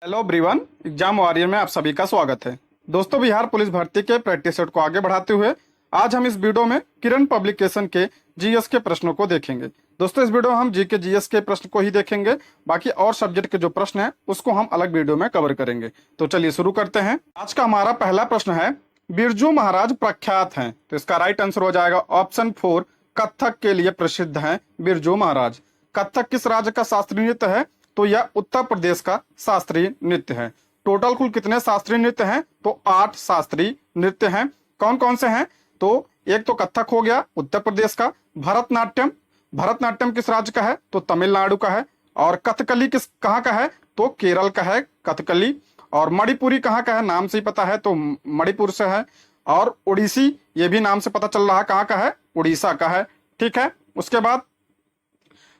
Hello everyone, exam warrior में आप सभी का स्वागत है। दोस्तों, बिहार पुलिस भर्ती के प्रैक्टिस सेट को आगे बढ़ाते हुए आज हम इस वीडियो में किरण पब्लिकेशन के जीएस के प्रश्नों को देखेंगे। दोस्तों, इस वीडियो में हम जीके जीएस के प्रश्न को ही देखेंगे, बाकी और सब्जेक्ट के जो प्रश्न हैं उसको हम अलग वीडियो में कवर करेंगे। तो चलिए शुरू करते हैं। आज का हमारा पहला प्रश्न है, बिरजू महाराज प्रख्यात हैं, तो इसका राइट आंसर हो जाएगा ऑप्शन 4, कथक के लिए प्रसिद्ध हैं बिरजू महाराज। कथक किस राज्य का शास्त्रीय नृत्य है? तो यह उत्तर प्रदेश का शास्त्रीय नृत्य है। टोटल कुल कितने शास्त्रीय नृत्य हैं? तो 8 शास्त्रीय नृत्य हैं। कौन कौन से हैं? तो एक तो कथक हो गया उत्तर प्रदेश का, भरतनाट्यम, भरतनाट्यम किस राज्य का है? तो तमिलनाडु का है। और कथकली किस कहाँ का है? तो केरल का है कथकली। और मणिपुरी कहाँ का है? नाम से ही पता है, तो मणिपुर से है। और उड़ीसी, ये भी नाम से पता चल रहा है कहाँ का है? उड़ीसा का है। ठीक है। उसके बाद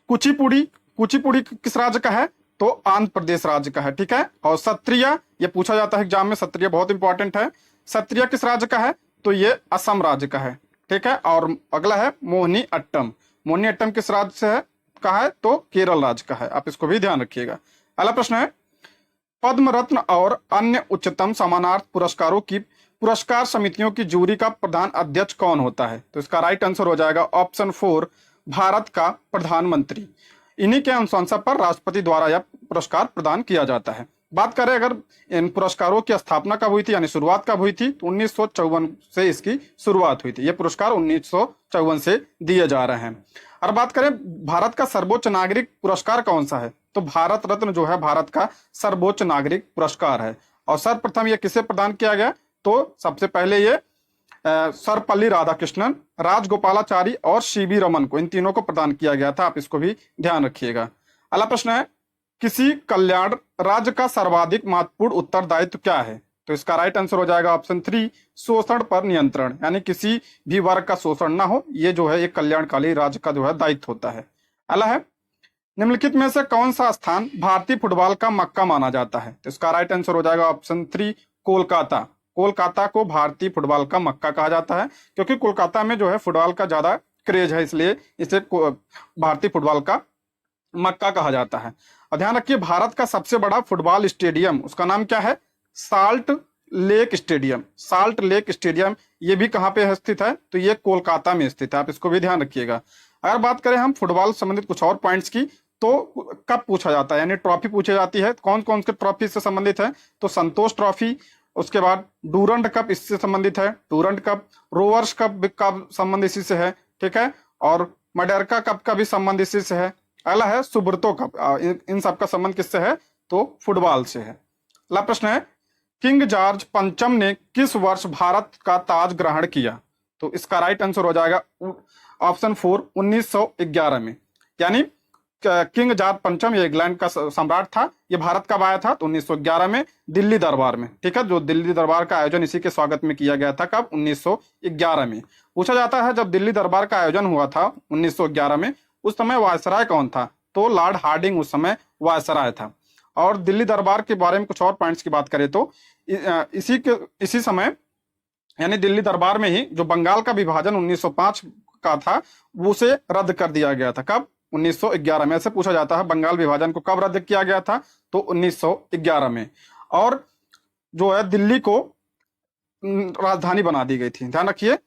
कुचिपुड़ी, कुचिपुड़ी किस राज्य का है? तो आंध्र प्रदेश राज्य का है। ठीक है। और सत्रिय, ये पूछा जाता है एग्जाम में, सत्रिय बहुत इंपॉर्टेंट है। सत्रिय किस राज्य का है? तो ये असम राज्य का है। ठीक है। और अगला है मोहिनी अट्टम, मोहिनी अट्टम किस राज्य से है का है? तो केरल राज्य का है। आप इसको भी ध्यान रखिएगा। अगला प्रश्न है, पद्म रत्न और अन्य उच्चतम समानार्थ पुरस्कारों की पुरस्कार समितियों की जूरी का प्रधान अध्यक्ष कौन होता है? तो इसका राइट आंसर हो जाएगा ऑप्शन 4, भारत का प्रधानमंत्री। इन्हीं के अनुशंसा पर राष्ट्रपति द्वारा यह पुरस्कार प्रदान किया जाता है। बात करें अगर इन पुरस्कारों की स्थापना कब हुई थी, यानी शुरुआत कब हुई थी, तो 1954 से इसकी शुरुआत हुई थी। ये पुरस्कार 1954 से दिए जा रहे हैं। और बात करें भारत का सर्वोच्च नागरिक पुरस्कार कौन सा है? तो भारत रत्न जो है भारत का सर्वोच्च नागरिक पुरस्कार है। और सर्वप्रथम ये किसे प्रदान किया गया? तो सबसे पहले ये सर्वपल्ली राधाकृष्णन, राजगोपालाचारी और सीवी रमन को, इन तीनों को प्रदान किया गया था। आप इसको भी ध्यान रखिएगा। अगला प्रश्न है, किसी कल्याण राज्य का सर्वाधिक महत्वपूर्ण उत्तरदायित्व क्या है? तो इसका राइट आंसर हो जाएगा ऑप्शन 3, शोषण पर नियंत्रण, यानी किसी भी वर्ग का शोषण ना हो, ये जो है एक कल्याणकारी राज्य का जो है दायित्व होता है। अगला है, निम्नलिखित में से कौन सा स्थान भारतीय फुटबॉल का मक्का माना जाता है? तो इसका राइट आंसर हो जाएगा ऑप्शन 3, कोलकाता। कोलकाता को भारतीय फुटबॉल का मक्का कहा जाता है, क्योंकि कोलकाता में जो है फुटबॉल का ज्यादा क्रेज है, इसलिए इसे भारतीय फुटबॉल का मक्का कहा जाता है। और ध्यान रखिए, भारत का सबसे बड़ा फुटबॉल स्टेडियम, उसका नाम क्या है? Salt lake stadium. Salt lake stadium ये भी कहाँ पे स्थित है? तो ये कोलकाता में स्थित है। आप इसको भी ध्यान रखिएगा। अगर बात करें हम फुटबॉल संबंधित कुछ और पॉइंट्स की, तो कब पूछा जाता है, यानी ट्रॉफी पूछी जाती है, कौन कौन से ट्रॉफी से संबंधित है? तो संतोष ट्रॉफी, उसके बाद डूरंड कप इससे संबंधित है, डूरंड कप, रोवर्स कप का संबंध इसी से है। ठीक है। और मडेरका कप का भी संबंध इसी से है। अगला है सुब्रतो कप, इन सब का संबंध किससे है? तो फुटबॉल से है। अगला प्रश्न है, किंग जॉर्ज पंचम ने किस वर्ष भारत का ताज ग्रहण किया? तो इसका राइट आंसर हो जाएगा ऑप्शन 4, 1911 में। यानी किंग जॉर्ज पंचम, ये इंग्लैंड का सम्राट था, ये भारत कब आया था? तो 1911 में, दिल्ली दरबार में। ठीक है। जो दिल्ली दरबार का आयोजन इसी के स्वागत में किया गया था, कब? 1911 में। पूछा जाता है जब दिल्ली दरबार का आयोजन हुआ था 1911 में, उस समय वायसराय कौन था? तो लॉर्ड हार्डिंग उस समय वायसराय था। और दिल्ली दरबार के बारे में कुछ और पॉइंट्स की बात करें तो इसी समय, यानी दिल्ली दरबार में ही जो बंगाल का विभाजन 1905 का था, वो उसे रद्द कर दिया गया था। कब? 1911 में। ऐसे पूछा जाता है बंगाल विभाजन को कब रद्द किया गया था? तो 1911 में। और जो है दिल्ली को राजधानी बना दी गई थी। ध्यान रखिए,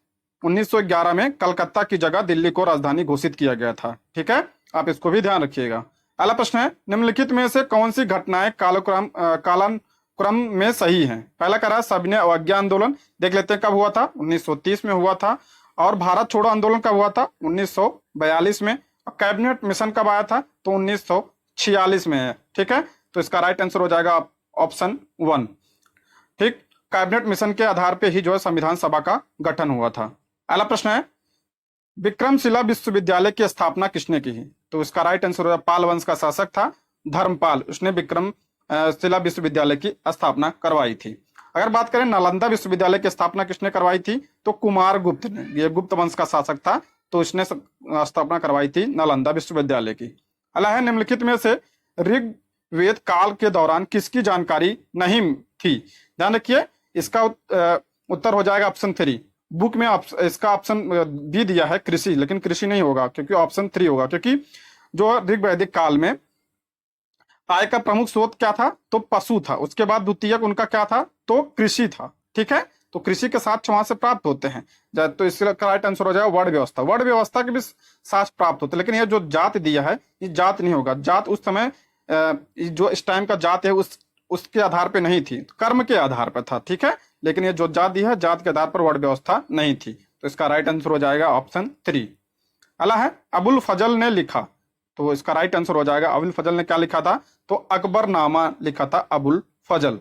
1911 में कलकत्ता की जगह दिल्ली को राजधानी घोषित किया गया था। ठीक है। आप इसको भी ध्यान रखिएगा। अगला प्रश्न है, निम्नलिखित में से कौन सी घटनाएं कालानुक्रम में सही हैं? पहला कह रहा है सविनय अवज्ञा आंदोलन, देख लेते हैं कब हुआ था? 1930 में हुआ था। और भारत छोड़ो आंदोलन कब हुआ था? 1942 में। कैबिनेट मिशन कब आया था? तो 1946 में है। ठीक है। तो इसका राइट आंसर हो जाएगा ऑप्शन 1। ठीक। कैबिनेट मिशन के आधार पे ही जो है संविधान सभा का गठन हुआ था। अगला प्रश्न है, विक्रमशिला विश्वविद्यालय की स्थापना किसने की? तो इसका राइट आंसर हो जाएगा, पाल वंश का शासक था धर्मपाल, उसने विक्रमशिला विश्वविद्यालय की स्थापना करवाई थी। अगर बात करें नालंदा विश्वविद्यालय की स्थापना किसने करवाई थी? तो कुमारगुप्त ने, ये गुप्त वंश का शासक था, तो इसने स्थापना करवाई थी नालंदा विश्वविद्यालय की। अगला है, निम्नलिखित में से ऋग्वेद काल के दौरान किसकी जानकारी नहीं थी? ध्यान रखिए, इसका उत्तर हो जाएगा ऑप्शन 3। बुक में इसका ऑप्शन भी दिया है कृषि, लेकिन कृषि नहीं होगा, क्योंकि ऑप्शन 3 होगा, क्योंकि जो ऋग्वैदिक काल में आय का प्रमुख स्रोत क्या था? तो पशु था। उसके बाद द्वितीयक उनका क्या था? तो कृषि था। ठीक है, तो कृषि के साक्ष्य वहां से प्राप्त होते हैं। तो इसका राइट आंसर हो जाएगा वर्ण व्यवस्था। वर्ण व्यवस्था के भी साक्ष्य प्राप्त होते हैं, लेकिन ये जो जात दिया है ये जात नहीं होगा। जात उस समय जो इस टाइम का जात है उसके आधार पे नहीं थी, कर्म के आधार पर था। ठीक है, लेकिन ये जो जात दी है जात के आधार पर वर्ण व्यवस्था नहीं थी। तो इसका राइट आंसर हो जाएगा ऑप्शन 3। अला है अबुल फजल ने लिखा, तो इसका राइट आंसर हो जाएगा अबुल फजल ने क्या लिखा था? तो अकबरनामा लिखा था अबुल फजल।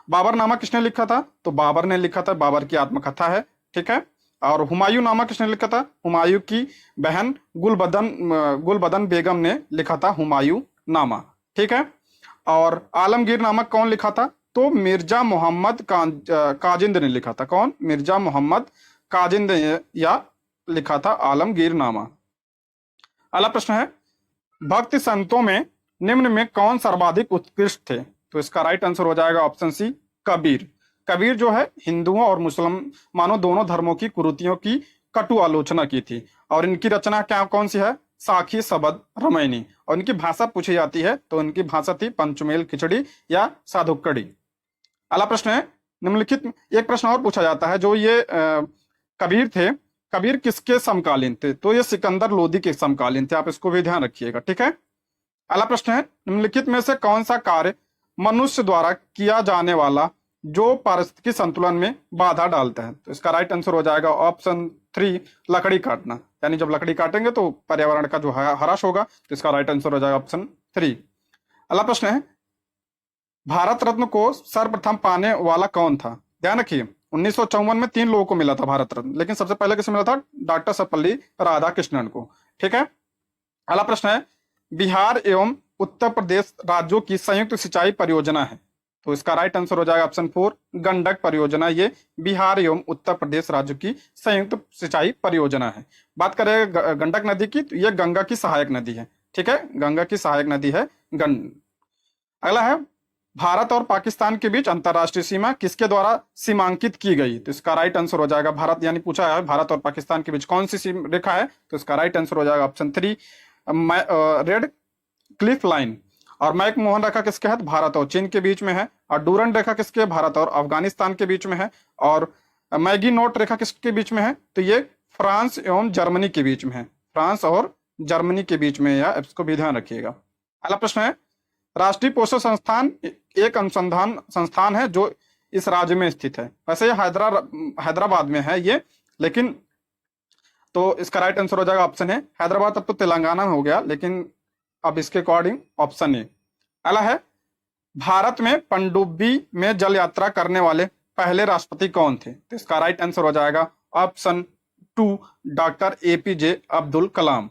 बाबरनामा किसने लिखा था? तो बाबर ने लिखा था, बाबर की आत्मकथा है। ठीक है, और हुमायूं नामा किसने लिखा था? हुमायूं की बहन गुलबदन बेगम ने लिखा था हुमायूं नामा। ठीक है, और आलमगीर नामा कौन लिखा था? तो मिर्जा मोहम्मद काजिंद ने लिखा था। कौन? मिर्जा मोहम्मद काजिंद ने या लिखा था आलमगीर नामा। अगला प्रश्न है भक्ति संतों में निम्न में कौन सर्वाधिक उत्कृष्ट थे? तो इसका राइट आंसर हो जाएगा ऑप्शन सी, कबीर। कबीर जो है हिंदुओं और मुसलमानों दोनों धर्मों की कुरीतियों की कटु आलोचना की थी, और इनकी रचना क्या कौन सी है? साखी सबद रामायणी। और इनकी भाषा पूछी जाती है तो इनकी भाषा थी पंचमेल खिचड़ी या साधुकड़ी। अगला प्रश्न है निम्नलिखित, एक प्रश्न और पूछा जाता है, जो ये कबीर थे, कबीर किसके समकालीन थे? तो ये सिकंदर लोदी के समकालीन थे। आप इसको भी ध्यान रखिएगा। ठीक है, अगला प्रश्न है निम्नलिखित में से कौन सा कार्य मनुष्य द्वारा किया जाने वाला जो पारिस्थितिकी संतुलन में बाधा डालता है? तो इसका राइट आंसर हो जाएगा ऑप्शन 3, लकड़ी काटना। यानी जब लकड़ी काटेंगे तो पर्यावरण का जो ह्रास होगा। तो इसका राइट आंसर हो जाएगा ऑप्शन 3। अगला प्रश्न है भारत रत्न को सर्वप्रथम पाने वाला कौन था? ध्यान रखिए 1954 में 3 लोगों को मिला था भारत रत्न, लेकिन सबसे पहले किसे मिला था? डॉक्टर सर्वपल्ली राधाकृष्णन को। ठीक है, अगला प्रश्न है बिहार एवं उत्तर प्रदेश राज्यों की संयुक्त सिंचाई परियोजना है। तो इसका राइट आंसर हो जाएगा ऑप्शन 4, गंडक परियोजना। ये बिहार एवं उत्तर प्रदेश राज्यों की संयुक्त सिंचाई परियोजना है। बात करें गंडक नदी की, तो यह गंगा की सहायक नदी है। ठीक है, गंगा की सहायक नदी है अगला है भारत और पाकिस्तान के बीच अंतरराष्ट्रीय सीमा किसके द्वारा सीमांकित की गई? तो इसका राइट आंसर हो जाएगा भारत, यानी पूछा है भारत और पाकिस्तान के बीच कौन सी रेखा है? तो इसका राइट आंसर हो जाएगा ऑप्शन 3, रेड क्लिफ लाइन। और मैकमोहन रेखा किसके है? भारत और चीन के बीच में है। और डूरन रेखा किसके? भारत और अफगानिस्तान के बीच में है। और मैगी नोट रेखा किसके बीच में है? तो ये फ्रांस एवं जर्मनी के बीच में है। फ्रांस और जर्मनी के बीच में, या इसको भी ध्यान रखिएगा। अगला प्रश्न है राष्ट्रीय पोषण संस्थान एक अनुसंधान संस्थान है जो इस राज्य में स्थित है। वैसे ये हैदराबाद में है ये, लेकिन तो इसका राइट आंसर हो जाएगा ऑप्शन है हैदराबाद। अब तो तेलंगाना में हो गया, लेकिन अब इसके अकॉर्डिंग ऑप्शन ए। अगला है भारत में पनडुब्बी में जल यात्रा करने वाले पहले राष्ट्रपति कौन थे? तो इसका राइट आंसर हो जाएगा option 2, doctor APJ Abdul Kalam.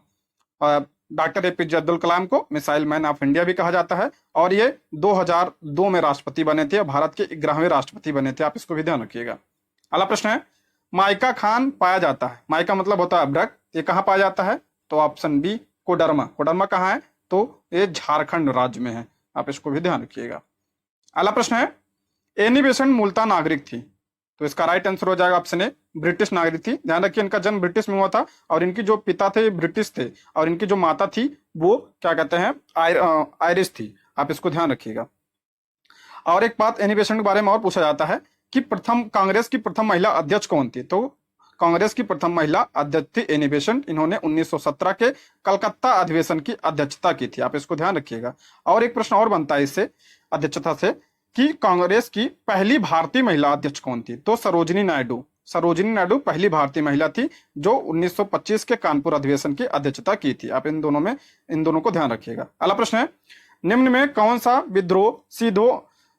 Doctor APJ Abdul Kalam को मिसाइल मैन ऑफ इंडिया भी कहा जाता है, और ये 2002 में राष्ट्रपति बने थे, भारत के 11वें राष्ट्रपति बने थे। आप इसको भी ध्यान रखिएगा। अगला प्रश्न है माइका खान पाया जाता है, माइका मतलब होता है अभ्रक, ये कहाँ पाया जाता है? तो ऑप्शन बी, कोडरमा। कोडरमा कहाँ है? तो ये झारखंड राज्य में है। आप इसको भी ध्यान रखिएगा। अगला प्रश्न है एनी बेसेंट मूलतः नागरिक थी। तो इसका राइट आंसर हो जाएगा ऑप्शन ए, ब्रिटिश नागरिक थी। ध्यान रखिए इनका जन्म ब्रिटिश में हुआ था, और इनकी जो पिता थे ब्रिटिश थे, और इनकी जो माता थी वो क्या कहते हैं आयरिश थी। आप इसको ध्यान रखिएगा। और एक बात एनी बेसेंट के बारे में और पूछा जाता है कि कांग्रेस की प्रथम महिला अध्यक्ष कौन थी? तो कांग्रेस की प्रथम महिला अध्यक्ष थी एनी बेसेंट। इन्होंने 1917 के कलकत्ता अधिवेशन की अध्यक्षता की थी। आप इसको ध्यान रखिएगा। और एक प्रश्न और बनता है इससे अध्यक्षता से कि कांग्रेस की पहली भारतीय महिला अध्यक्ष कौन थी? तो सरोजिनी नायडू। सरोजिनी नायडू पहली भारतीय महिला थी जो 1925 के कानपुर अधिवेशन की अध्यक्षता की थी। आप इन दोनों को ध्यान रखिएगा। अगला प्रश्न है निम्न में कौन सा विद्रोह सीधो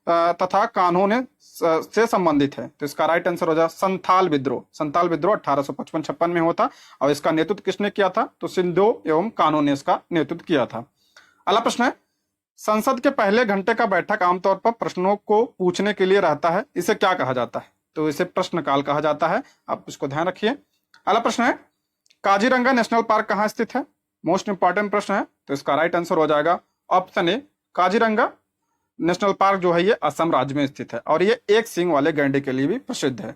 तथा कानून से संबंधित है? तो इसका राइट आंसर हो जाए संथाल विद्रोह। संथाल विद्रोह 1855-56 में हुआ था, और इसका नेतृत्व किसने किया था? तो सिंधु एवं कानून ने इसका नेतृत्व किया था। अगला प्रश्न है संसद के पहले घंटे का बैठक आमतौर पर प्रश्नों को पूछने के लिए रहता है, इसे क्या कहा जाता है? तो इसे प्रश्नकाल कहा जाता है। आप इसको ध्यान रखिए। अगला प्रश्न है काजीरंगा नेशनल पार्क कहाँ स्थित है? मोस्ट इंपॉर्टेंट प्रश्न है। तो इसका राइट आंसर हो जाएगा option A, Kaziranga national park जो है ये असम राज्य में स्थित है, और ये एक सींग वाले गैंडे के लिए भी प्रसिद्ध है।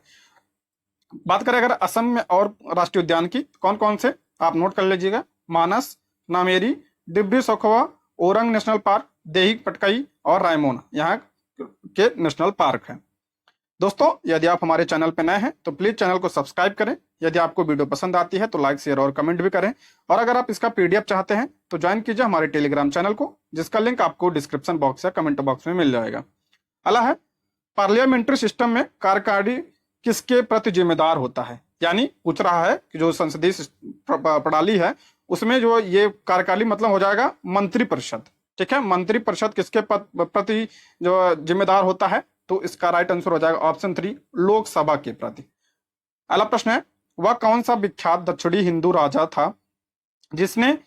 बात करें अगर असम में और राष्ट्रीय उद्यान की, कौन कौन से आप नोट कर लीजिएगा। मानस, नामेरी, डिब्रू सखोवा, ओरंग नेशनल पार्क, देही पटकई और रायमोना यहाँ के नेशनल पार्क हैं। दोस्तों यदि आप हमारे चैनल पर नए हैं तो प्लीज चैनल को सब्सक्राइब करें। यदि आपको वीडियो पसंद आती है तो लाइक शेयर और कमेंट भी करें। और अगर आप इसका पीडीएफ चाहते हैं तो ज्वाइन कीजिए हमारे टेलीग्राम चैनल को, जिसका लिंक आपको डिस्क्रिप्शन बॉक्स या कमेंट बॉक्स में मिल जाएगा। अगला है, पार्लियामेंट्री सिस्टम में कार्यकारी किसके प्रति जिम्मेदार होता है? यानी पूछ रहा है कि जो संसदीय प्रणाली है उसमें जो ये कार्यकाली मतलब हो जाएगा मंत्रिपरिषद। ठीक है, मंत्रिपरिषद किसके प्रति जो जिम्मेदार होता है? तो इसका राइट आंसर हो जाएगा ऑप्शन 3, लोकसभा के प्रति। अगला प्रश्न है, वह कौन सा विख्यात दक्षिणी हिंदू राजा था जिसने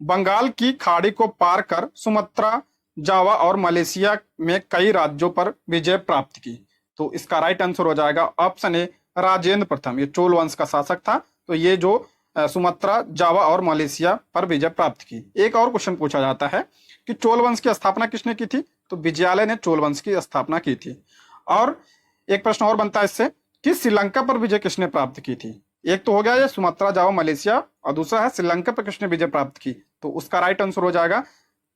बंगाल की खाड़ी को पार कर सुमात्रा, जावा और मलेशिया में कई राज्यों पर विजय प्राप्त की? तो इसका राइट आंसर हो जाएगा ऑप्शन ए, राजेंद्र प्रथम। ये चोल वंश का शासक था, तो ये जो सुमात्रा, जावा और मलेशिया पर विजय प्राप्त की। एक और क्वेश्चन पूछा जाता है कि चोल वंश की स्थापना किसने की थी? तो विजयालय ने चोल वंश की स्थापना की थी। और एक प्रश्न और बनता है इससे कि श्रीलंका पर विजय किसने प्राप्त की थी? एक तो हो गया ये सुमात्रा, जावा, मलेशिया, और दूसरा है श्रीलंका पर किसने विजय प्राप्त की? तो उसका राइट आंसर हो जाएगा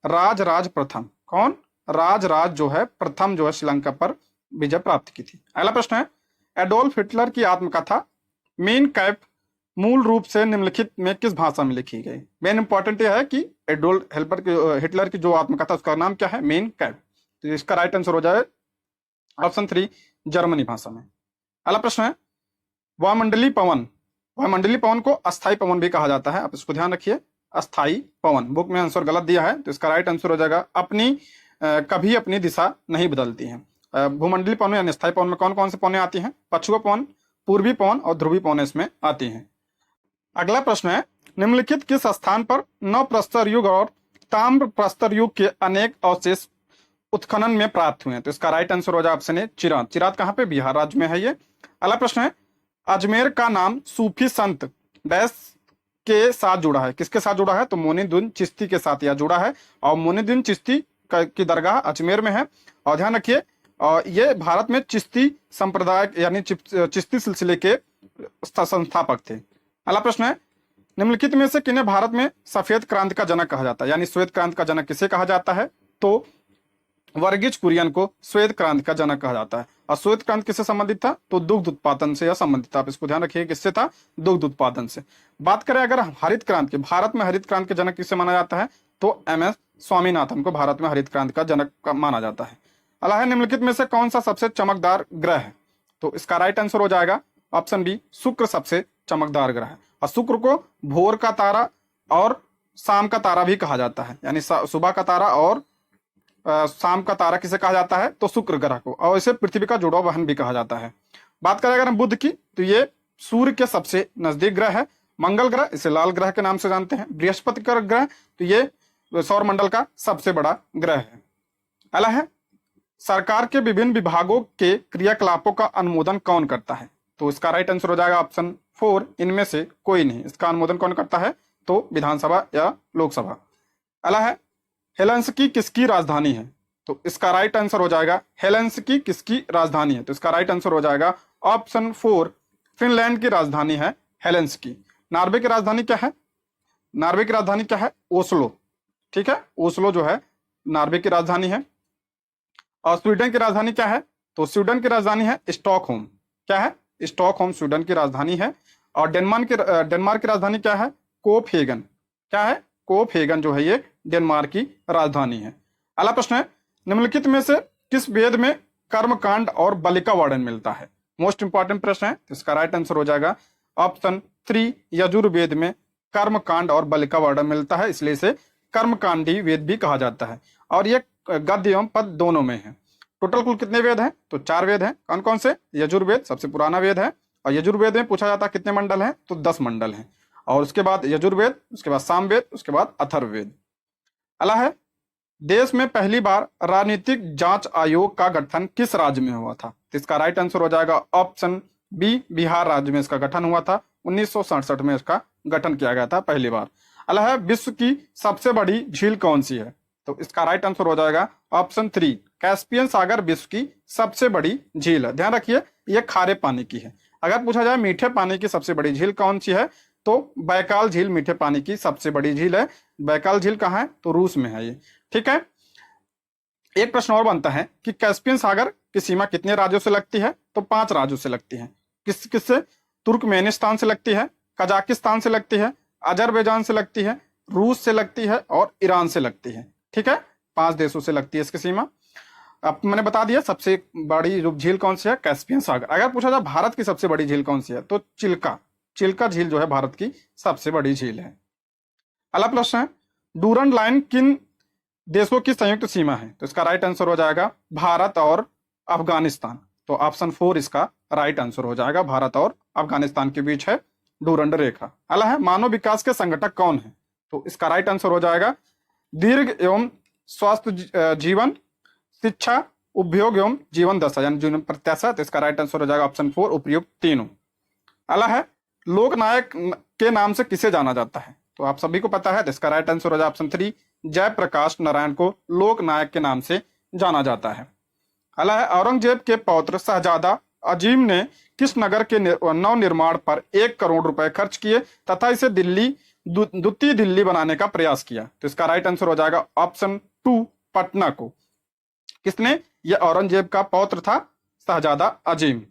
राज प्रथम। कौन? राज जो है प्रथम जो है श्रीलंका पर विजय प्राप्त की थी। अगला प्रश्न है, एडोल्फ हिटलर की आत्मकथा मेन कैम्प मूल रूप से निम्नलिखित में किस भाषा में लिखी गई? मेन इंपॉर्टेंट यह है कि एडोल्फ हिटलर की जो आत्मकथा उसका नाम क्या है? Main camp. तो इसका राइट आंसर हो जाए ऑप्शन 3, जर्मनी भाषा में। अगला प्रश्न है, वायुमंडलीय पवन को अस्थायी पवन भी कहा जाता है। आप इसको ध्यान रखिए, अस्थायी पवन। बुक में आंसर गलत दिया है, तो इसका राइट आंसर हो जाएगा कभी अपनी दिशा नहीं बदलती है। भूमंडलीय पवन यानी अस्थायी पवन में कौन कौन से पवनें आती हैं? पछुआ पवन, पूर्वी पवन और ध्रुवी पवन इसमें आती हैं। अगला प्रश्न है, निम्नलिखित किस स्थान पर नव प्रस्तर युग और ताम्र प्रस्तर युग के अनेक अवशेष उत्खनन में प्राप्त हुए हैं? तो इसका राइट आंसर हो जाए ऑप्शन ए, चिरात। चिरात कहाँ पे? बिहार राज्य में है ये। अगला प्रश्न है, अजमेर का नाम सूफी संत डैश के साथ जुड़ा है? किसके साथ जुड़ा है? तो मोइनुद्दीन चिश्ती के साथ यह जुड़ा है, और मोइनुद्दीन चिश्ती की दरगाह अजमेर में है। और ध्यान रखिए, और ये भारत में चिश्ती संप्रदाय यानी चिश्ती सिलसिले के संस्थापक थे। अगला प्रश्न है, निम्नलिखित में से किन्हें भारत में सफेद क्रांति का जनक कहा जाता है? यानी श्वेत क्रांति का जनक किसे कहा जाता है? तो वर्गीज कुरियन को श्वेत क्रांति का जनक कहा जाता है। और श्वेत क्रांति किससे संबंधित था? तो दुग्ध उत्पादन से यह संबंधित था। आप इसको ध्यान रखिए, किससे था? दुग्ध उत्पादन से। बात करें अगर हरित क्रांति की, भारत में हरित क्रांति के जनक किसे माना जाता है? तो MS स्वामीनाथन को भारत में हरित क्रांति का जनक माना जाता है। अगला है, निम्नलिखित में से कौन सा सबसे चमकदार ग्रह है? तो इसका राइट आंसर हो जाएगा ऑप्शन बी, शुक्र सबसे चमकदार ग्रह है। और शुक्र को भोर का तारा और शाम का तारा भी कहा जाता है, यानी सुबह का तारा और शाम का तारा किसे कहा जाता है? तो शुक्र ग्रह को। और इसे पृथ्वी का जुड़वा वाहन भी कहा जाता है। बात करें अगर हम बुध की, तो ये सूर्य के सबसे नजदीक ग्रह है। मंगल ग्रह, इसे लाल ग्रह के नाम से जानते हैं। बृहस्पति का ग्रह, तो ये सौरमंडल का सबसे बड़ा ग्रह है। अगला है, सरकार के विभिन्न विभागों के क्रियाकलापों का अनुमोदन कौन करता है? तो इसका राइट आंसर हो जाएगा ऑप्शन 4, इनमें से कोई नहीं। इसका अनुमोदन कौन करता है? तो विधानसभा या लोकसभा। अगला है, हेलेंसिकी किसकी राजधानी है? तो इसका राइट आंसर हो जाएगा हेलेंसिकी किसकी राजधानी है? तो इसका राइट आंसर हो जाएगा ऑप्शन 4, फिनलैंड की राजधानी है हेलेंसिकी। नॉर्वे की राजधानी क्या है? नॉर्वे की राजधानी क्या है? ओस्लो। ठीक है, ओस्लो जो है नॉर्वे की राजधानी है। और स्वीडन की राजधानी क्या है? तो स्वीडन की राजधानी है स्टॉकहोम। क्या है? स्टॉकहोम स्वीडन की राजधानी है। और डेनमार्क की राजधानी क्या है? कोपहेगन। क्या है? कोपहेगन जो है ये डेनमार्क की राजधानी है। अगला प्रश्न है, निम्नलिखित में से किस वेद में कर्मकांड और बलिका वर्णन मिलता है? मोस्ट इंपॉर्टेंट प्रश्न है, तो इसका राइट आंसर हो जाएगा ऑप्शन 3, यजुर्वेद में कर्मकांड और बलिका वर्णन मिलता है, इसलिए इसे कर्मकांडी वेद भी कहा जाता है। और ये गद्य एवं पद दोनों में है। टोटल कुल कितने वेद हैं? तो 4 वेद हैं। कौन कौन से? यजुर्वेद सबसे पुराना वेद है, और यजुर्वेद में पूछा जाता है कितने मंडल हैं? तो 10 मंडल हैं। और उसके बाद यजुर्वेद, उसके बाद सामवेद, उसके बाद अथर्ववेद। अगला है, देश में पहली बार राजनीतिक जांच आयोग का गठन किस राज्य में हुआ था? तो इसका राइट आंसर हो जाएगा ऑप्शन बी, बिहार राज्य में इसका गठन हुआ था। 1967 में इसका गठन किया गया था पहली बार। अगला है, विश्व की सबसे बड़ी झील कौन सी है? तो इसका राइट आंसर हो जाएगा ऑप्शन 3, कैस्पियन सागर विश्व की सबसे बड़ी झील है। ध्यान रखिए, यह खारे पानी की है। अगर पूछा जाए मीठे पानी की सबसे बड़ी झील कौन सी है, तो बैकाल झील मीठे पानी की सबसे बड़ी झील है। बैकाल झील कहाँ है? तो रूस में है ये। ठीक है, एक प्रश्न और बनता है कि कैस्पियन सागर की सीमा कितने राज्यों से लगती है? तो 5 राज्यों से लगती है। किस किससे? तुर्कमेनिस्तान से लगती है, कजाकिस्तान से लगती है, अजरबैजान से लगती है, रूस से लगती है और ईरान से लगती है। ठीक है, 5 देशों से लगती है इसकी सीमा। अब मैंने बता दिया सबसे बड़ी जो झील कौन सी है, कैस्पियन सागर। अगर पूछा जाए भारत की सबसे बड़ी झील कौन सी है, तो चिल्का चिल्का झील जो है भारत की सबसे बड़ी झील है। अगला प्रश्न है, डूरंड लाइन किन देशों की संयुक्त सीमा है? तो इसका राइट आंसर हो जाएगा भारत और अफगानिस्तान। तो ऑप्शन 4 इसका राइट आंसर हो जाएगा, भारत और अफगानिस्तान के बीच है डूरंड रेखा। अगला है, मानव विकास के संगठक कौन है? तो इसका राइट आंसर हो जाएगा दीर्घ एवं स्वस्थ जीवन, शिक्षा, उपयोग एवं जीवन दशा यानी जीवन प्रत्याशा। तो इसका राइट आंसर हो जाएगा ऑप्शन 4 उपयुक्त तीनों। अगला है, लोकनायक के नाम से किसे जाना जाता है? तो आप सभी को पता है, तो इसका राइट आंसर हो जाएगा ऑप्शन 3 जयप्रकाश नारायण को लोकनायक के नाम से जाना जाता है। अगला है, औरंगजेब के पौत्र शहजादा अजीम ने किस नगर के नव निर्माण पर 1 करोड़ रुपए खर्च किए तथा इसे दिल्ली द्वितीय दिल्ली बनाने का प्रयास किया? तो इसका राइट आंसर हो जाएगा ऑप्शन 2 पटना को। किसने? यह औरंगजेब का पौत्र था शहजादा अजीम।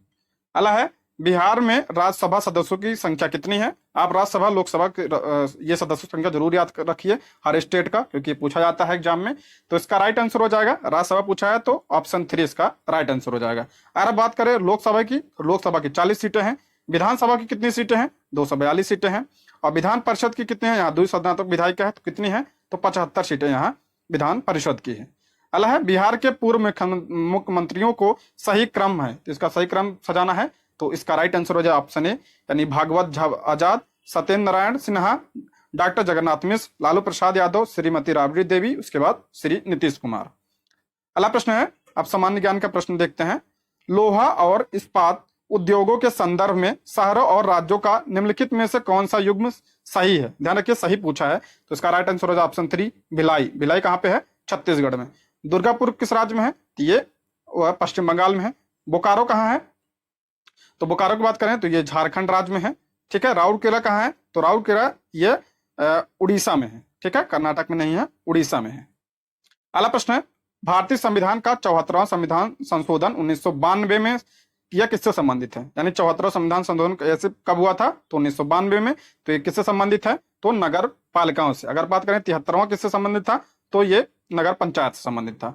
अगला है, बिहार में राज्यसभा सदस्यों की संख्या कितनी है? आप राज्यसभा लोकसभा ये सदस्यों की संख्या जरूर याद रखिए हर स्टेट का, क्योंकि पूछा जाता है एग्जाम में। तो इसका राइट आंसर हो जाएगा, राज्यसभा पूछा है तो ऑप्शन 3 इसका राइट आंसर हो जाएगा। अगर बात करें लोकसभा की, लोकसभा की 40 सीटें हैं। विधानसभा की कितनी सीटें हैं? 242 सीटें हैं। और विधान परिषद की कितनी है? यहाँ 2 स्नातक विधायिका है, तो कितनी है? तो 75 सीटें यहाँ विधान परिषद की है। अगला है, बिहार के पूर्व मुख्यमंत्रियों को सही क्रम है, तो इसका सही क्रम सजाना है। तो इसका राइट आंसर हो जाए ऑप्शन ए यानी भागवत आजाद, सत्येंद्र नारायण सिन्हा, डॉक्टर जगन्नाथ मिश्र, लालू प्रसाद यादव, श्रीमती राबड़ी देवी, उसके बाद श्री नीतीश कुमार। अगला प्रश्न है, अब सामान्य ज्ञान का प्रश्न देखते हैं। लोहा और इस्पात उद्योगों के संदर्भ में शहरों और राज्यों का निम्नलिखित में से कौन सा युग्म सही है? ध्यान रखिए, सही पूछा है। तो इसका राइट आंसर हो जाए ऑप्शन 3 भिलाई। भिलाई कहाँ पे है? छत्तीसगढ़ में। दुर्गापुर किस राज्य में है? ये पश्चिम बंगाल में है। बोकारो कहाँ है? तो बोकारो की बात करें तो ये झारखंड राज्य में है। ठीक है, राउरकेला कहाँ है? तो राउरकेला ये उड़ीसा में है। ठीक है, कर्नाटक में नहीं है, उड़ीसा में है। अगला प्रश्न है, भारतीय संविधान का 74वां संविधान संशोधन 1992 में यह किससे संबंधित है? यानी 74वां संविधान संशोधन ऐसे कब हुआ था? तो 1992 में। तो ये किससे संबंधित है? तो नगर पालिकाओं से। अगर बात करें 73वां किससे संबंधित था? तो ये नगर पंचायत से संबंधित था।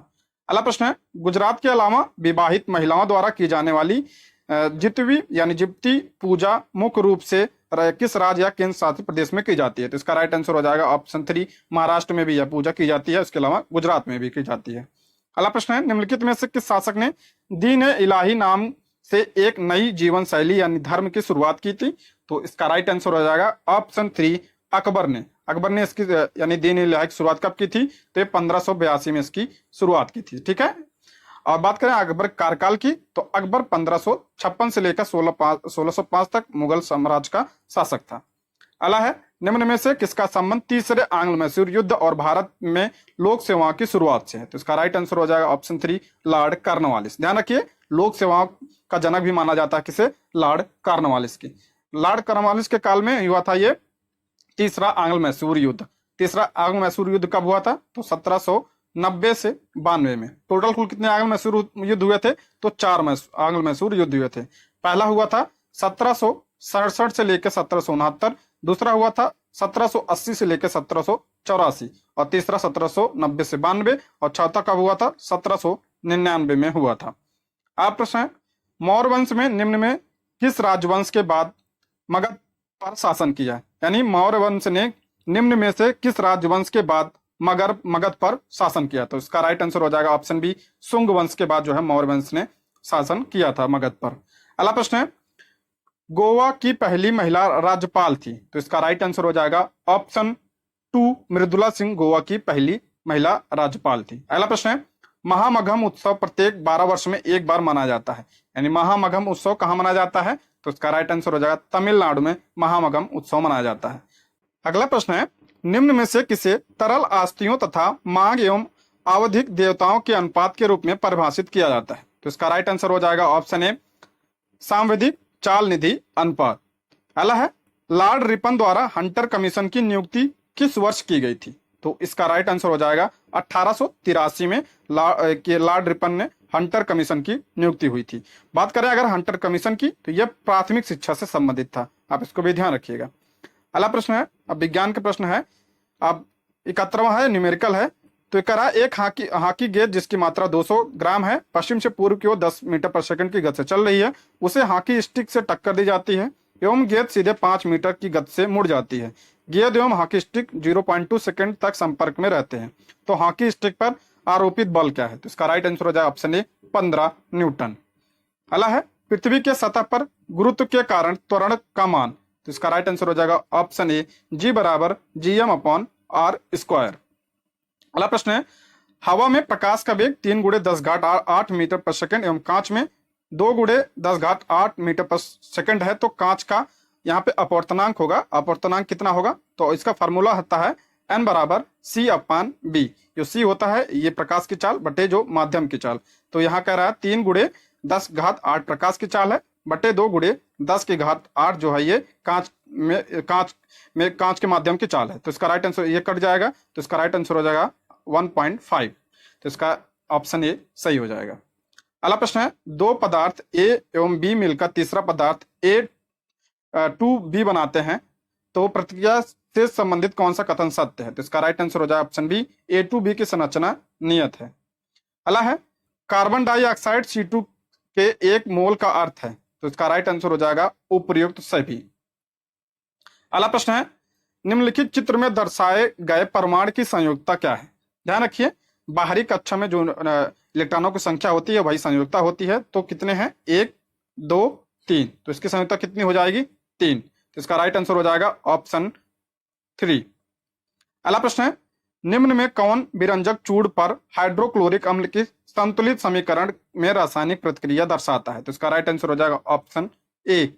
अगला प्रश्न है, गुजरात के अलावा विवाहित महिलाओं द्वारा की जाने वाली जितवी यानी जिप्ती पूजा मुख्य रूप से किस राज्य या केंद्र शासित प्रदेश में की जाती है? तो इसका राइट आंसर हो जाएगा ऑप्शन 3 महाराष्ट्र में भी यह पूजा की जाती है, उसके अलावा गुजरात में भी की जाती है। अगला प्रश्न है, निम्नलिखित में से किस शासक ने दीन इलाही नाम से एक नई जीवन शैली यानी धर्म की शुरुआत की थी? तो इसका राइट आंसर हो जाएगा ऑप्शन 3 अकबर ने। अकबर ने इसकी यानी दीन इलाही की शुरुआत कब की थी? तो 1582 में इसकी शुरुआत की थी। ठीक है, और बात करें अकबर कार्यकाल की, तो अकबर 1556 से लेकर 1605 तक मुगल साम्राज्य का शासक था। अगला है, निम्न में से किसका संबंध तीसरे आंग्ल मैसूर युद्ध और भारत में लोक सेवाओं की शुरुआत से है? तो इसका राइट आंसर हो जाएगा ऑप्शन 3 लॉर्ड कॉर्नवालिस। ध्यान रखिए, लोक सेवाओं का जनक भी माना जाता है किसे? लॉर्ड कॉर्नवालिस की। लॉर्ड कॉर्नवालिस के काल में हुआ था ये तीसरा आंग्ल मैसूर युद्ध। तीसरा आंग्ल मैसूर युद्ध कब हुआ था? तो 1790 से 92 में। टोटल कुल कितने आंग्ल मैसूर युद्ध हुए थे? तो 4 आंग्ल मैसूर युद्ध हुए थे। पहला हुआ था 1767 से लेकर 1769, दूसरा हुआ था 1780 से लेकर 1784 और तीसरा 1790 से 92 और चौथा कब हुआ था? 1799 में हुआ था। आप प्रश्न है, मौर्य वंश में निम्न में किस राजवंश के बाद मगध पर शासन किया? यानी मौर्य वंश ने निम्न में से किस राजवंश के बाद मगध पर शासन किया? तो इसका राइट आंसर हो जाएगा ऑप्शन बी शुंग वंश के बाद जो है मौर्य वंश ने शासन किया था मगध पर। अगला प्रश्न है, गोवा की पहली महिला राज्यपाल थी? तो इसका राइट आंसर हो जाएगा ऑप्शन 2 मृदुला सिंह गोवा की पहली महिला राज्यपाल थी। अगला प्रश्न है, महामघम उत्सव प्रत्येक 12 वर्ष में एक बार मनाया जाता है, यानी महामघम उत्सव कहाँ मनाया जाता है? तो इसका राइट आंसर हो जाएगा तमिलनाडु में महामघम उत्सव मनाया जाता है। अगला प्रश्न है, निम्न में से किसे तरल आस्तियों तथा मांग एवं आवधिक देवताओं के अनुपात के रूप में परिभाषित किया जाता है? तो इसका राइट आंसर हो जाएगा ऑप्शन ए सांविधिक चाल निधि अनुपात। अगला है, लॉर्ड रिपन द्वारा हंटर कमीशन की नियुक्ति किस वर्ष की गई थी? तो इसका राइट आंसर हो जाएगा 1883 में लॉर्ड रिपन ने हंटर कमीशन की नियुक्ति हुई थी। बात करें अगर हंटर कमीशन की, तो यह प्राथमिक शिक्षा से संबंधित था, आप इसको भी ध्यान रखिएगा। अगला प्रश्न है, अब विज्ञान का प्रश्न है, अब 71वां है, न्यूमेरिकल है। तो करा एक हॉकी गेंद जिसकी मात्रा 200 ग्राम है, पश्चिम से पूर्व की ओर 10 मीटर पर सेकंड की गति से चल रही है, उसे हॉकी स्टिक से टक्कर दी जाती है एवं गेंद सीधे 5 मीटर की गति से मुड़ जाती है। गेंद एवं हॉकी स्टिक 0.2 सेकंड तक संपर्क में रहते हैं, तो हॉकी स्टिक पर आरोपित बल क्या है? तो इसका राइट आंसर हो जाएगा ऑप्शन ए 15 न्यूटन। अगला है, पृथ्वी के सतह पर गुरुत्व के कारण त्वरण का मान, तो इसका राइट आंसर हो जाएगा ऑप्शन ए G बराबर GM/r²। अगला प्रश्न है, हवा में प्रकाश का वेग 3 × 10⁸ मीटर पर सेकंड एवं कांच में 2 × 10⁸ मीटर पर सेकंड है, तो कांच का यहाँ पे अपवर्तनांक होगा, अपवर्तनांक कितना होगा? तो इसका फार्मूला होता है N बराबर C/B। जो C होता है ये प्रकाश की चाल बटे जो माध्यम की चाल, तो यहाँ कह रहा है 3 × 10⁸ प्रकाश की चाल है बटे 2 × 10⁸ जो है ये कांच के माध्यम की चाल है। तो इसका राइट आंसर ये कट जाएगा, तो इसका राइट आंसर हो जाएगा 1.5। तो इसका ऑप्शन ए सही हो जाएगा। अगला प्रश्न है, दो पदार्थ A एवं B मिलकर तीसरा पदार्थ A2B बनाते हैं, तो प्रतिक्रिया से संबंधित कौन सा कथन सत्य है? तो इसका राइट आंसर हो जाएगा ऑप्शन बी A2B की संरचना नियत है। अगला है, कार्बन डाइऑक्साइड C2 के 1 मोल का अर्थ है, तो इसका राइट आंसर हो जाएगा उपर्युक्त सभी। अगला प्रश्न है, निम्नलिखित चित्र में दर्शाए गए परमाणु की संयोजकता क्या है? ध्यान रखिए, बाहरी कक्षा में जो इलेक्ट्रॉनों की संख्या होती है वही संयोजकता होती है, तो कितने हैं? 1 2 3, तो इसकी संयोजकता कितनी हो जाएगी? 3। तो इसका राइट आंसर हो जाएगा ऑप्शन 3। अगला प्रश्न है, निम्न में कौन विरंजक चूड़ पर हाइड्रोक्लोरिक अम्ल की संतुलित समीकरण में रासायनिक प्रतिक्रिया दर्शाता है? तो इसका राइट आंसर हो जाएगा ऑप्शन ए।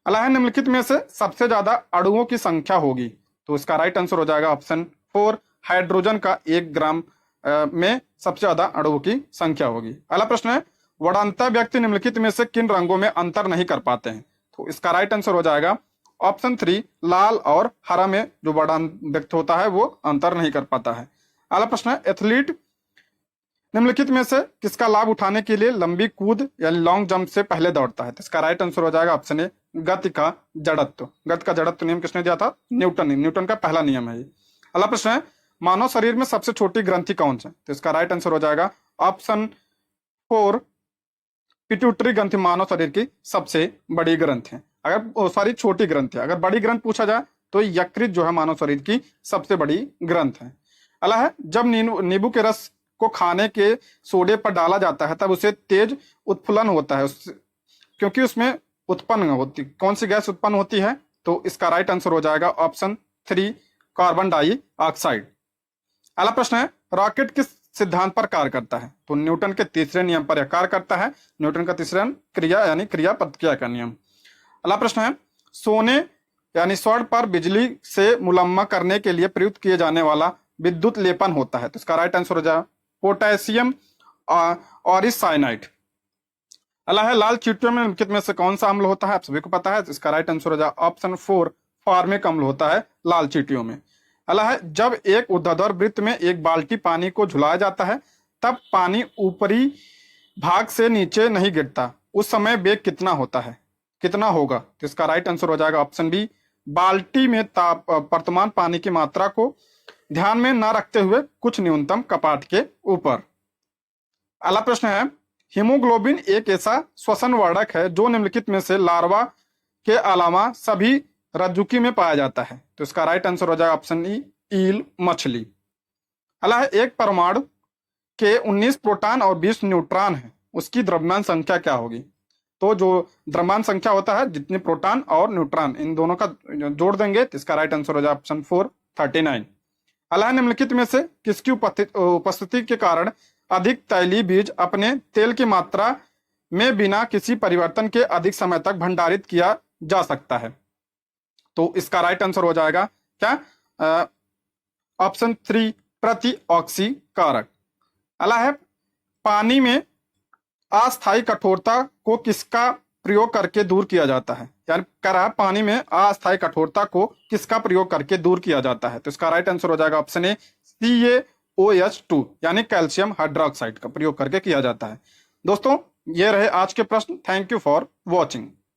अगला है, निम्नलिखित में से सबसे ज्यादा अणुओं की संख्या होगी, तो इसका राइट आंसर हो जाएगा ऑप्शन 4, हाइड्रोजन का 1 ग्राम में सबसे ज्यादा अणुओं की संख्या होगी। अगला प्रश्न है, वर्णांतः व्यक्ति निम्नलिखित में से किन रंगों में अंतर नहीं कर पाते हैं? तो इसका राइट आंसर हो जाएगा ऑप्शन 3, लाल और हरा में जो वर्णांत व्यक्ति होता है वो अंतर नहीं कर पाता है। अगला प्रश्न है, एथलीट निम्नलिखित में से किसका लाभ उठाने के लिए लंबी कूद यानी लॉन्ग जंप से पहले दौड़ता है? तो इसका राइट आंसर हो जाएगा ऑप्शन ए, गति का जड़त्व। गति का जड़त्व नियम किसने दिया था? न्यूटन का पहला नियम है ये। अगला प्रश्न है, मानव शरीर में सबसे छोटी ग्रंथि कौन सी है? तो इसका राइट आंसर हो जाएगा ऑप्शन 4, पिट्यूटरी ग्रंथि मानव शरीर की सबसे बड़ी ग्रंथि है। अगर सॉरी छोटी ग्रंथि है, अगर बड़ी ग्रंथ पूछा जाए तो यकृत जो है मानव शरीर की सबसे बड़ी ग्रंथ है। अगला है, जब नींबू के रस को खाने के सोडे पर डाला जाता है तब उसे तेज उत्फुल्लन होता है, क्योंकि उसमें उत्पन्न होती कौन सी गैस उत्पन्न होती है? तो इसका राइट आंसर हो जाएगा ऑप्शन 3, कार्बन डाइऑक्साइड। अगला प्रश्न है, रॉकेट किस सिद्धांत पर कार्य करता है? तो न्यूटन के तीसरे नियम पर यह कार्य करता है, न्यूटन का तीसरा क्रिया यानी क्रिया प्रतिक्रिया का नियम। अगला प्रश्न है, सोने यानी स्वर्ण पर बिजली से मुलम्मा करने के लिए प्रयुक्त किए जाने वाला विद्युत लेपन होता है, तो इसका राइट आंसर हो जाएगा पोटेशियम और साइनाइड। अगला है, लाल चींटियों में निम्नलिखित में से कौन सा अम्ल होता है? आप सभी को पता है, तो इसका राइट आंसर हो जाएगा ऑप्शन 4, फॉर्मिक अम्ल होता है लाल चींटियों में। अगला है, जब एक ऊर्ध्वाधर वृत्त में एक बाल्टी पानी को झुलाया जाता है तब पानी ऊपरी भाग से नीचे नहीं गिरता, उस समय वेग कितना होता है, कितना होगा? तो इसका राइट आंसर हो जाएगा ऑप्शन बी, बाल्टी में वर्तमान पानी की मात्रा को ध्यान में न रखते हुए कुछ न्यूनतम कपाट के ऊपर। अगला प्रश्न है, हीमोग्लोबिन एक ऐसा श्वसन वर्धक है जो निम्नलिखित में से लार्वा के अलावा सभी रज्जुकी में पाया जाता है, तो इसका राइट आंसर हो जाएगा ऑप्शन ई, ईल मछली। अगला है, एक परमाणु के 19 प्रोटॉन और 20 न्यूट्रॉन है, उसकी द्रव्यमान संख्या क्या होगी? तो जो द्रव्यमान संख्या होता है, जितने प्रोटॉन और न्यूट्रॉन इन दोनों का जोड़ देंगे, तो इसका राइट आंसर हो जाएगा ऑप्शन 4, 39। अगला है, निम्नलिखित में से किसकी उपस्थिति के कारण अधिक तैलीय बीज अपने तेल की मात्रा में बिना किसी परिवर्तन के अधिक समय तक भंडारित किया जा सकता है? तो इसका राइट आंसर हो जाएगा क्या? ऑप्शन 3, प्रतिऑक्सीकारक। अगला है, पानी में अस्थायी कठोरता को किसका प्रयोग करके दूर किया जाता है? यानी कह रहा है पानी में अस्थायी कठोरता को किसका प्रयोग करके दूर किया जाता है? तो इसका राइट आंसर हो जाएगा ऑप्शन ए, CaO OH2 यानी कैल्शियम हाइड्रोक्साइड का प्रयोग करके किया जाता है। दोस्तों ये रहे आज के प्रश्न। Thank you for watching.